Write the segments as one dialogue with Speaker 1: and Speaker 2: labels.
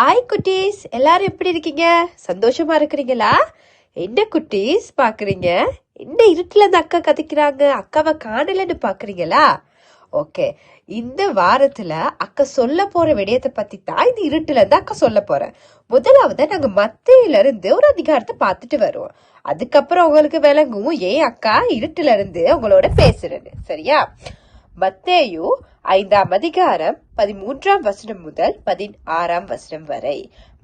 Speaker 1: Hi குட்டீஸ், எல்லாரும் எப்படி இருக்கீங்க? சந்தோஷமா இருக்கிறீங்களா? என்ன குட்டீஸ் பாக்குறீங்க? என்ன இருட்டுல இருந்து அக்கா கதைக்கிறாங்க, அக்காவை காணலன்னு பாக்குறீங்களா? ஓகே, இந்த வாரத்துல அக்கா சொல்ல போற விடயத்தை பத்தி தான் இந்த இருட்டுல இருந்து அக்கா சொல்ல போறேன். முதலாவது நாங்க மத்தையில இருந்து ஒரு அதிகாரத்தை பார்த்துட்டு வருவோம். அதுக்கப்புறம் உங்களுக்கு விளங்கும் ஏன் அக்கா இருட்டுல இருந்து உங்களோட பேசுறேன்னு. சரியா? மத்தேயு 5ஆம் அதிகாரம் 13ஆம் வசனம் முதல் 16ஆம் வசனம் வரை.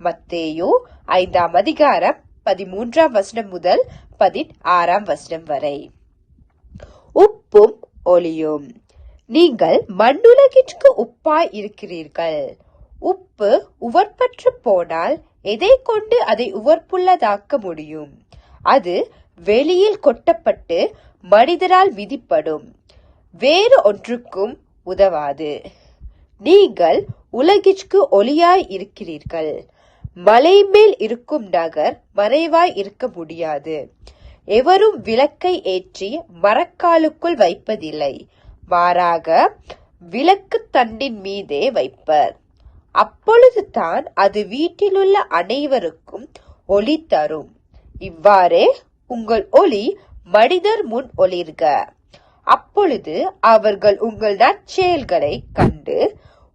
Speaker 1: மத்தேயு 5ஆம் அதிகாரம் 13ஆம் வசனம் முதல் 16ஆம் வசனம் வரை. உப்பும் ஒளியும். நீங்கள் மண்ணுலகிற்கு உப்பாய் இருக்கிறீர்கள். உப்பு உவர்பற்று போனால் எதை கொண்டு அதை உவர்ப்புள்ளதாக்க முடியும்? அது வெளியில் கொட்டப்பட்டு மனிதரால் மிதிப்படும், வேறு ஒன்றுக்கும் உதவாது. நீங்கள் உலகிற்கு ஒளியாய் இருக்கிறீர்கள். மலை மேல் இருக்கும் நகர் மறைவாய் இருக்க முடியாது. எவரும் விளக்கை ஏற்றி மரக்காலுக்குள் வைப்பதில்லை, மாறாக விளக்கு தண்டின் மீதே வைப்பர். அப்பொழுது தான் அது வீட்டிலுள்ள அனைவருக்கும் ஒளி தரும். இவ்வாறே உங்கள் ஒளி மனிதர் முன் ஒளிர்க. அப்பொழுது அவர்கள் உங்கள் நற்செயல்களை கண்டு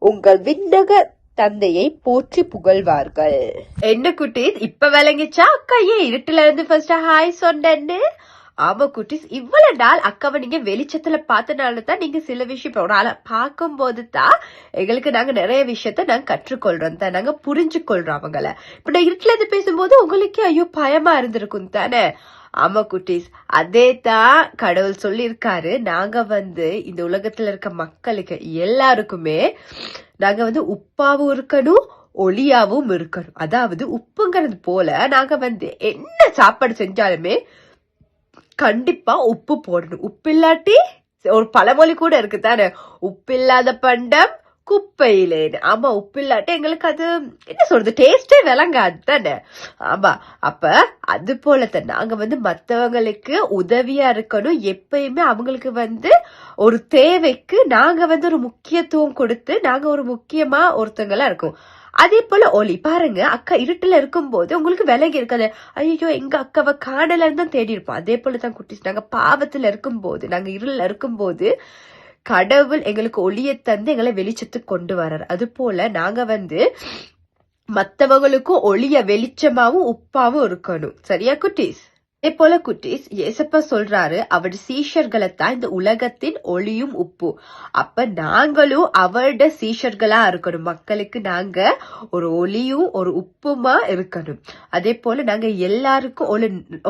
Speaker 1: உங்கள் விண்ணக தந்தையை போற்றி புகழ்வார்கள். என்ன குட்டீஸ், இப்ப விளங்கிச்சா அக்கா ஏன் இருட்டுல இருந்து ஃபர்ஸ்ட் ஹாய் சொன்னேன்னு? ஆமா குட்டீஸ், இவ்வளவு நாள் அக்காவை நீங்க வெளிச்சத்துல பார்த்தனால தான் நீங்க சில விஷயம் ஒரு ஆளை பார்க்கும் போது தான் எங்களுக்கு நாங்க நிறைய விஷயத்த நாங்க கற்றுக்கொள்றோம் தான், நாங்க புரிஞ்சு கொள்றோம் அவங்கள. இப்ப நான் இருட்டுல இருந்து பேசும்போது உங்களுக்கு ஐயோ பயமா இருந்திருக்கும் தானே? ஆமா குட்டீஸ், அதே தான் கடவுள் சொல்லியிருக்காரு. நாங்க இந்த உலகத்துல இருக்க மக்களுக்கு எல்லாருக்குமே நாங்க உப்பாவும் இருக்கணும், ஒளியாவும் இருக்கணும். அதாவது உப்புங்கிறது போல நாங்க என்ன சாப்பாடு செஞ்சாலுமே கண்டிப்பா உப்பு போடணும். உப்பு இல்லாட்டி, ஒரு பழமொழி கூட இருக்கு தானே, உப்பில்லாத பண்டம் குப்பையிலேன்னு. ஆமா, உப்பு இல்லாட்டி எங்களுக்கு அது என்ன சொல்றது, டேஸ்டே விளங்காது தானே. ஆமா, அப்ப அது போலத்தான் நாங்க மத்தவங்களுக்கு உதவியா இருக்கணும். எப்பயுமே அவங்களுக்கு ஒரு தேவைக்கு நாங்க ஒரு முக்கியத்துவம் கொடுத்து நாங்க ஒரு முக்கியமா ஒருத்தங்களா இருக்கோம். அதே போல ஒளி பாருங்க, அக்கா இருட்டுல இருக்கும் போது உங்களுக்கு விலகி இருக்காது, ஐயோ எங்க அக்காவை காணலன்னு தான் தேடி இருப்போம். அதே போலதான் குட்டிஸ், நாங்க பாவத்துல இருக்கும் போது, நாங்க இருள இருக்கும் போது கடவுள் எங்களுக்கு ஒளியை தந்து எங்களை வெளிச்சத்துக்கு கொண்டு வர்றாரு. அது போல நாங்க மத்தவங்களுக்கும் ஒளிய வெளிச்சமாவும் உப்பாவும் இருக்கணும். சரியா குட்டீஸ்? அதே போல குட்டீஸ், ஏசப்பா சொல்றாரு அவர் சீஷர்களை தான் இந்த உலகத்தின் ஒளியும் உப்பு. அப்ப நாங்களும் அவருடைய சீஷர்களா இருக்கணும். மக்களுக்கு நாங்க ஒரு ஒளியும் ஒரு உப்புமா இருக்கணும். அதே போல நாங்க எல்லாருக்கும்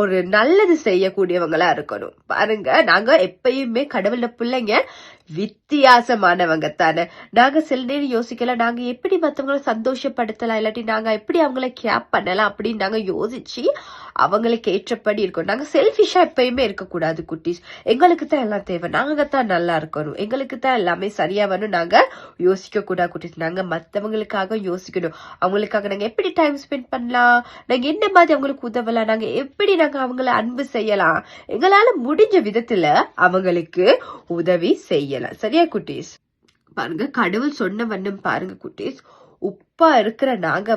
Speaker 1: ஒரு நல்லது செய்யக்கூடியவங்களா இருக்கணும். பாருங்க, நாங்க எப்பயுமே கடவுள பிள்ளைங்க வித்தியாசமானவங்க தானே. நாங்க சில நேரம் யோசிக்கலாம், நாங்க எப்படி மத்தவங்களை சந்தோஷப்படுத்தலாம், இல்லாட்டி நாங்க எப்படி அவங்கள கேப் பண்ணலாம் அப்படின்னு நாங்க யோசிச்சு அவங்களுக்கு ஏற்றபடி இருக்கணும். நாங்க செல்ஃபிஷா எப்பயுமே இருக்கக்கூடாது குட்டீஸ். எங்களுக்கு தான் எல்லாம் தேவை, நாங்க தான் நல்லா இருக்கணும், எங்களுக்கு தான் எல்லாமே சரியா வரணும் நாங்க யோசிக்க கூடாது குட்டீஸ். நாங்க மத்தவங்களுக்காக யோசிக்கணும். அவங்களுக்காக நாங்க எப்படி டைம் ஸ்பெண்ட் பண்ணலாம், நாங்க என்ன மாதிரி அவங்களுக்கு உதவலாம், நாங்க எப்படி நாங்க அவங்கள அன்பு செய்யலாம், எங்களால முடிஞ்ச விதத்துல அவங்களுக்கு உதவி செய்யலாம். சரியா குட்டீஸ்? பாருங்க, கடவுள் சொன்ன வண்ணம் பாருங்க குட்டீஸ், உப்பா இருக்கிற நாங்க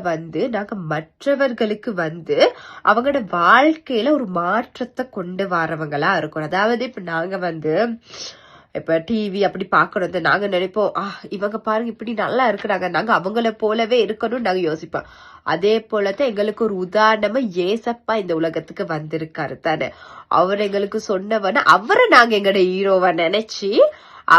Speaker 1: நாங்க மற்றவர்களுக்கு அவங்களோட வாழ்க்கையில ஒரு மாற்றத்தை கொண்டு வரவங்களா இருக்கணும். அதாவது இப்ப நாங்க இப்ப டிவி அப்படி பாக்கணும், நாங்க நினைப்போம் இவங்க பாருங்க இப்படி நல்லா இருக்கிறாங்க, நாங்க அவங்கள போலவே இருக்கணும்னு நாங்க யோசிப்போம். அதே போலதான் எங்களுக்கு ஒரு உதாரணமா ஏசப்பா இந்த உலகத்துக்கு வந்திருக்காரு தானே. அவர் எங்களுக்கு சொன்னவன அவரை நாங்க எங்களோட ஹீரோவா நினைச்சு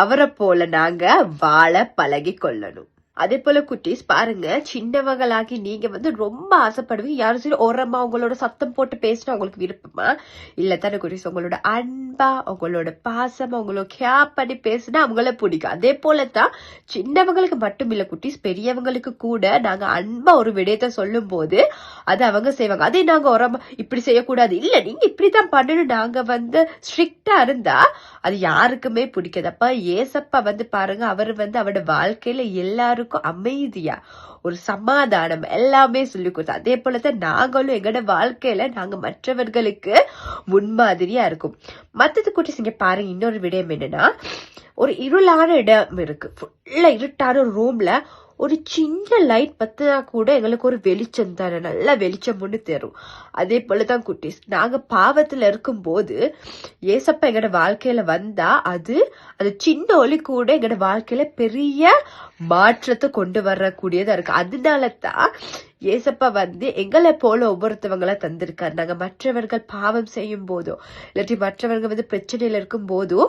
Speaker 1: அவரை போல நாங்க வாழ பழகி கொள்ளணும். அதே போல குட்டீஸ் பாருங்க, சின்னவங்களாகி நீங்க ரொம்ப ஆசைப்படுவீங்க, யாரும் சரி ஓரமா உங்களோட சத்தம் போட்டு பேசினா உங்களுக்கு விருப்பமா இல்ல தானே குட்டீஸ்? உங்களோட அன்பா, உங்களோட பாசமா, உங்களோட கேப் பண்ணி பேசினா அவங்கள பிடிக்கும். அதே போலதான் சின்னவங்களுக்கு மட்டும் இல்ல குட்டீஸ், பெரியவங்களுக்கு கூட நாங்க அன்பா ஒரு விடயத்தை சொல்லும் போது அது அவங்க செய்வாங்க. அதே நாங்க ஓரமா இப்படி செய்யக்கூடாது, இல்ல நீங்க இப்படித்தான் பண்ணணும் நாங்க ஸ்ட்ரிக்டா இருந்தா அது யாருக்குமே பிடிக்காது. அப்ப ஏசப்பா பாருங்க, அவர் அவரோட வாழ்க்கையில எல்லாருக்கும் அமைதியா ஒரு சமாதானம் எல்லாமே சொல்லி கொடுத்தோம். அதே போலதான் நாங்களும் எங்களோட வாழ்க்கையில நாங்க மற்றவர்களுக்கு முன்மாதிரியா இருக்கும். மத்தது குட்டீஸ் இங்க பாருங்க, இன்னொரு விடயம் என்னன்னா, ஒரு இருளான இடம் இருக்கு, ஃபுல்லா இருட்டான ஒரு ரூம்ல ஒரு சின்ன லைட் பத்தினா கூட எங்களுக்கு ஒரு வெளிச்சம் தானே, நல்ல வெளிச்சம் ஒண்ணு தரும். அதே போலதான் குட்டீஸ், நாங்க பாவத்துல இருக்கும்போது ஏசப்பா எங்களோட வாழ்க்கையில வந்தா அது சின்ன ஒளி கூட எங்களோட வாழ்க்கையில பெரிய மாற்றத்தை கொண்டு வரக்கூடியதா இருக்கு. அதனாலதான் ஏசப்பா வந்து எங்களை போல ஒவ்வொருத்தவங்களா தந்திருக்காரு. நாங்க மற்றவர்கள் பாவம் செய்யும் போதோ இல்லாட்டி மற்றவர்கள் வந்து பிரச்சனையில இருக்கும் போதோ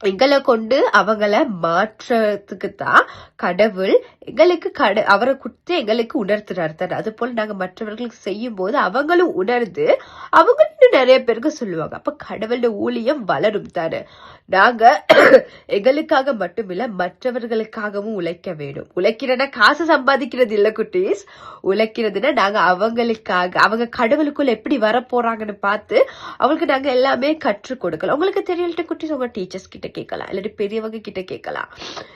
Speaker 1: எங்களை கொண்டு அவங்கள மாற்றத்துக்கு தான் கடவுள் எங்களுக்கு அவரை கொடுத்து எங்களுக்கு உணர்த்துறாரு தானே. அது போல நாங்க மற்றவர்களுக்கு செய்யும் போது அவங்களும் உணர்ந்து அவங்க இன்னும் நிறைய பேருக்கு சொல்லுவாங்க. அப்ப கடவுளோட ஊழியம் வளரும் தானே. நாங்க எங்களுக்காக மட்டுமில்ல மற்றவர்களுக்காகவும் உழைக்க வேணும். உழைக்கிறனா காசு சம்பாதிக்கிறது இல்ல குட்டீஸ், உழைக்கிறதுனா நாங்க அவங்களுக்காக, அவங்க கடவுளுக்குள்ள எப்படி வர போறாங்கன்னு பார்த்து அவங்களுக்கு நாங்க எல்லாமே கற்றுக் கொடுக்கலாம். உங்களுக்கு தெரியல குட்டீஸ், உங்க டீச்சர்ஸ் கிட்ட கேட்கலாம், இல்லாட்டி பெரியவங்க கிட்ட கேட்கலாம்,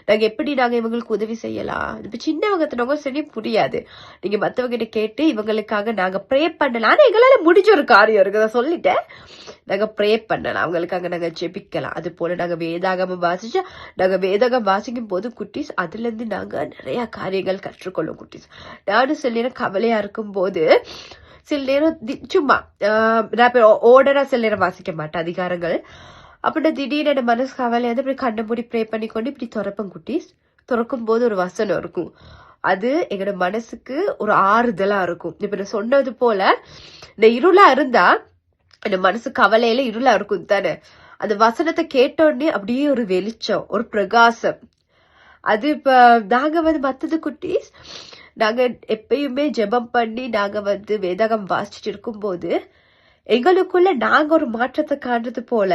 Speaker 1: நாங்க எப்படி நாங்க இவங்களுக்கு உதவி செய்யலாம். இப்ப சின்னவங்க தினவங்க சரி புரியாது, நீங்க மத்தவங்க கிட்ட கேட்டு இவங்களுக்காக நாங்க ப்ரே பண்ணலாம். ஆனா எங்களால முடிஞ்ச ஒரு காரியம் இருக்கு, நான் சொல்லிட்டேன். நாங்க ப்ரே பண்ணலாம், அவங்களுக்காக நாங்க ஜெபிக்கலாம். அது போல நாங்க வேதாகமம் வாசிச்சா, நாங்க வேதாகம் வாசிக்கும் போது குட்டீஸ் அதுல இருந்து நாங்க நிறைய காரியங்கள் கற்றுக்கொள்ளும் குட்டீஸ். நானும் சில நேரம் கவலையா இருக்கும் போது சில நேரம் சும்மா நான் ஓடரா சில நேரம் வாசிக்க மாட்டேன் அதிகாரங்கள். அப்படி திடீர்னு என் மனசு கவலையா வந்து இப்படி கண்ணை மூடி ப்ரே பண்ணிக்கொண்டு இப்படி திறப்பேன் குட்டீஸ். திறக்கும் போது ஒரு வசனம் இருக்கும், அது எங்களோட மனசுக்கு ஒரு ஆறுதலா இருக்கும். இப்ப நான் சொன்னது போல இந்த இருளா இருந்தா என் மனசு கவலையில இருளா இருக்கும் தானே, அந்த வசனத்தை கேட்டோடனே அப்படியே ஒரு வெளிச்சம், ஒரு பிரகாசம். அது இப்ப நாங்க வந்து மத்தது குட்டீஸ், நாங்க எப்பயுமே ஜெபம் பண்ணி நாங்க வந்து வேதாகம் வாசிச்சுட்டு இருக்கும் போது எங்களுக்குள்ள நாங்க ஒரு மாற்றத்தை காண்றது போல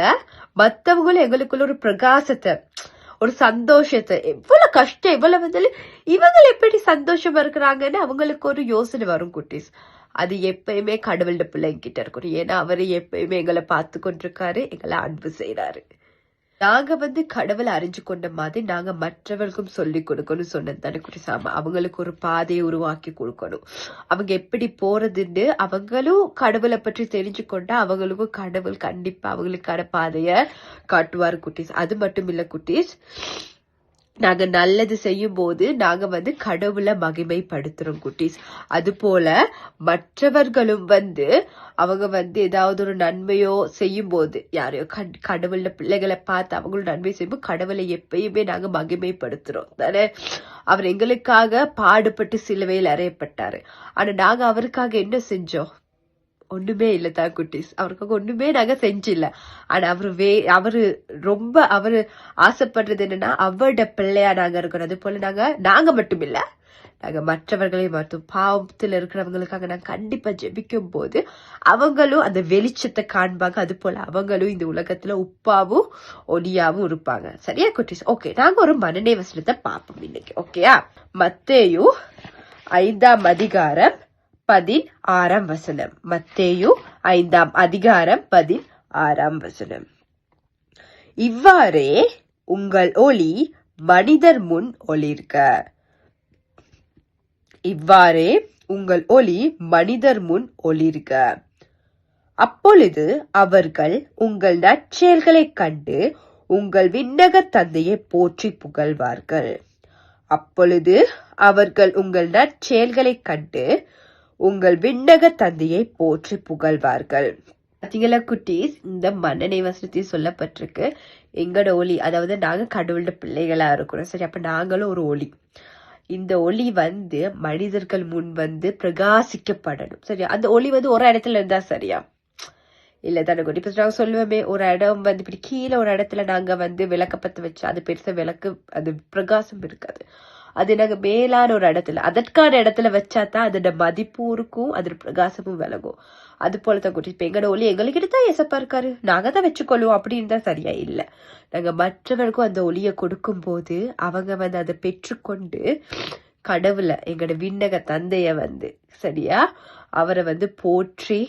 Speaker 1: மத்தவங்களும் எங்களுக்குள்ள ஒரு பிரகாசத்தை, ஒரு சந்தோஷத்தை, எவ்வளவு கஷ்டம் எவ்வளவு வந்து இவங்க எப்படி சந்தோஷமா இருக்கிறாங்கன்னு அவங்களுக்கு ஒரு யோசனை வரும் குட்டீஸ். அது எப்பயுமே கடவுளோட பிள்ளைங்கிட்ட இருக்கணும். ஏன்னா அவரு எப்பயுமே எங்களை பார்த்து கொண்டிருக்காரு, எங்களை அன்பு செய்யறாரு. நாங்க வந்து கடவுளை அறிஞ்சு கொண்ட மாதிரி நாங்க மற்றவர்களுக்கும் சொல்லி கொடுக்கணும் சொன்னது தானே குட்டீஸ். அவங்களுக்கு ஒரு பாதையை உருவாக்கி கொடுக்கணும். அவங்க எப்படி போறதுன்னு அவங்களும் கடவுளை பற்றி தெரிஞ்சு கொண்டா அவங்களுக்கும் கடவுள் கண்டிப்பா அவங்களுக்கான பாதைய காட்டுவாரு குட்டீஸ். அது மட்டும் இல்ல குட்டீஸ், நாங்க நல்லது செய்யும் போது நாங்க வந்து கடவுளை மகிமைப்படுத்துறோம் குட்டீஸ். அது போல மற்றவர்களும் வந்து அவங்க வந்து ஏதாவது ஒரு நன்மையோ செய்யும் போது, யாரையோ கடவுள பிள்ளைகளை பார்த்து அவங்களும் நன்மை செய்யும்போது கடவுளை எப்பயுமே நாங்க மகிமைப்படுத்துறோம் தானே. அவர் எங்களுக்காக பாடுபட்டு சிலுவையில் அறையப்பட்டாரு. ஆனா நாங்க அவருக்காக என்ன செஞ்சோம்? ஒண்ணுமே இல்லதான் குட்டீஸ், அவருக்காக ஒண்ணுமே நாங்க செஞ்சில்ல. ஆனா அவரு ரொம்ப ஆசைப்படுறது என்னன்னா அவரோட பிள்ளையா நாங்க இருக்கணும். அது போல நாங்க மட்டும் இல்ல, நாங்க மற்றவர்களையும் மட்டும் பாவத்துல இருக்கிறவங்களுக்காக நாங்க கண்டிப்பா ஜெபிக்கும் போது அவங்களும் அந்த வெளிச்சத்தை காண்பாங்க. அது போல அவங்களும் இந்த உலகத்துல உப்பாவும் ஒளியாவும் இருப்பாங்க. சரியா குட்டீஸ்? ஓகே, நாங்க ஒரு மனநே வசனத்தை பார்ப்போம் இன்னைக்கு. ஓகேயா? மத்தேயு 5ஆம் அதிகாரம் 16ஆம் வசனம். மத்தேயு 5ஆம் அதிகாரம் 16ஆம் வசனம். இவ்வாறே உங்கள் ஒளி மனிதர் முன் ஒளிர்க. இவ்வாறே உங்கள் ஒளி மனிதர் முன் ஒளிர்க. அப்பொழுது அவர்கள் உங்கள் நற்செயல்களைக் கண்டு உங்கள் விண்ணக தந்தையை போற்றி புகழ்வார்கள். அப்பொழுது அவர்கள் உங்கள் நற்செயல்களைக் கண்டு உங்கள் விண்ணக தந்தையை போற்றி புகழ்வார்கள். பாத்தீங்களா குட்டீஸ், இந்த மன்னனை வசனத்தில் சொல்லப்பட்டிருக்கு எங்களோட ஒளி, அதாவது நாங்க கடவுளோட பிள்ளைகளா இருக்கிறோம். சரி, அப்ப நாங்களும் ஒரு ஒளி. இந்த ஒளி வந்து மனிதர்கள் முன் வந்து பிரகாசிக்கப்படணும். சரியா? அந்த ஒளி வந்து ஒரு இடத்துல இருந்தா சரியா இல்ல தானே குட்டி? இப்ப நாங்க சொல்லுவோமே, ஒரு இடம் வந்து இப்படி கீழே ஒரு இடத்துல நாங்க வந்து விளக்கப்பத்த வச்சு அது பெருசா விளக்கு அது பிரகாசம் இருக்காது. அது நாங்க மேலான ஒரு இடத்துல அதற்கான இடத்துல வச்சாதான் அதோட மதிப்பும் இருக்கும், அதோட பிரகாசமும் விலகும். அது போலதான் குட்டி, இப்ப எங்களோட ஒளி எங்ககிட்ட தான் ஏசப்பா இருக்காரு, நாங்க தான் வச்சுக்கொள்வோம் அப்படின்னு தான் சரியா இல்ல. நாங்க மற்றவருக்கும் அந்த ஒளியை கொடுக்கும் போது அவங்க வந்து அதை பெற்றுக்கொண்டு கடவுளை எங்களோட விண்ணக தந்தைய வந்து சரியா அவரை வந்து போற்றி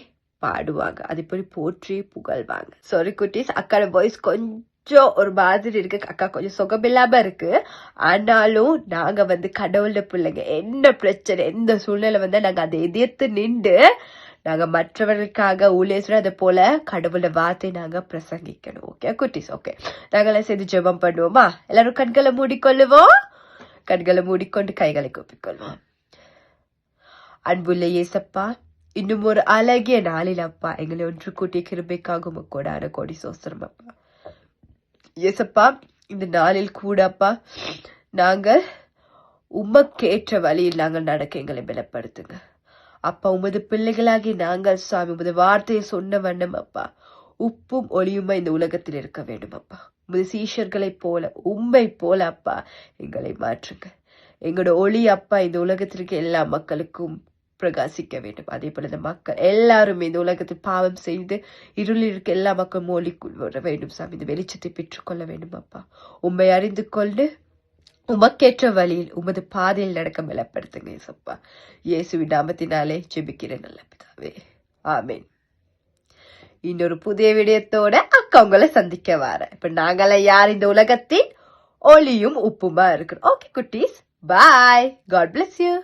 Speaker 1: பாடுவாங்க. அது போய் போற்றி புகழ்வாங்க. சாரி குட்டீஸ், அக்காட வாய்ஸ் கொஞ்சம் ஒரு மாதிரி இருக்கு, அக்கா கொஞ்சம் சுகமில்லாம இருக்கு. ஆனாலும் நாங்க வந்து கடவுளோட பிள்ளைங்க, என்ன பிரச்சனை எந்த சூழ்நிலை வந்தா நாங்க அதை எதிர்த்து நின்று நாங்க மற்றவர்களுக்காக ஊழியர் அதை போல கடவுளோட வார்த்தை நாங்க பிரசங்கிக்கணும். ஓகே குட்டீஸ்? ஓகே, நாங்களாம் சேர்ந்து ஜெபம் பண்ணுவோமா? எல்லாரும் கண்களை மூடிக்கொள்ளுவோம். கண்களை மூடிக்கொண்டு கைகளை கூப்பிக்கொள்வோம். அன்புள்ள இயேசப்பா, இன்னும் ஒரு அழகிய நாளில் அப்பா எங்களை ஒன்று கூட்டிய கிருபைக்காக உமக்கோடான கோடி சோஸ்திரம் அப்பா. இயேசப்பா, இந்த நாளில் கூட அப்பா நாங்கள் உமக்கேற்ற வழியில் நாங்கள் நடக்க எங்களை பலப்படுத்துங்க அப்பா. உமது பிள்ளைகளாகி நாங்கள் சுவாமி உமது வார்த்தையை சொன்ன வண்ணம் அப்பா உப்பும் ஒளியுமா இந்த உலகத்தில் இருக்க வேண்டும் அப்பா. உமது சீஷர்களைப் போல உம்மை போல அப்பா எங்களை மாற்றுங்க. எங்களோட ஒளி அப்பா இந்த உலகத்திற்கு எல்லா மக்களுக்கும் பிரகாசிக்க வேண்டும். அதே போல இந்த மக்கள் எல்லாருமே இந்த உலகத்தில் பாவம் செய்து இருளில் இருக்க எல்லா மக்களும் ஒளிக்குள் வர வேண்டும் சாமி. இந்த வெளிச்சத்தை பெற்றுக்கொள்ள வேண்டும் அப்பா. உம்மை அறிந்து கொண்டு உமக்கேற்ற வழியில் உமது பாதையில் நடக்க பலப்படுத்துங்க இயேசப்பா. இயேசுவின் நாமத்தினாலே ஜெபிக்கிறேன் நல்ல பிதாவே, ஆமேன். இன்னொரு புதிய விடயத்தோட அக்கா உங்களை சந்திக்க வார. இப்ப நாங்கள யார் இந்த உலகத்தின் ஒளியும் உப்புமா இருக்கிறோம். ஓகே குட்டீஸ், பாய். God bless you.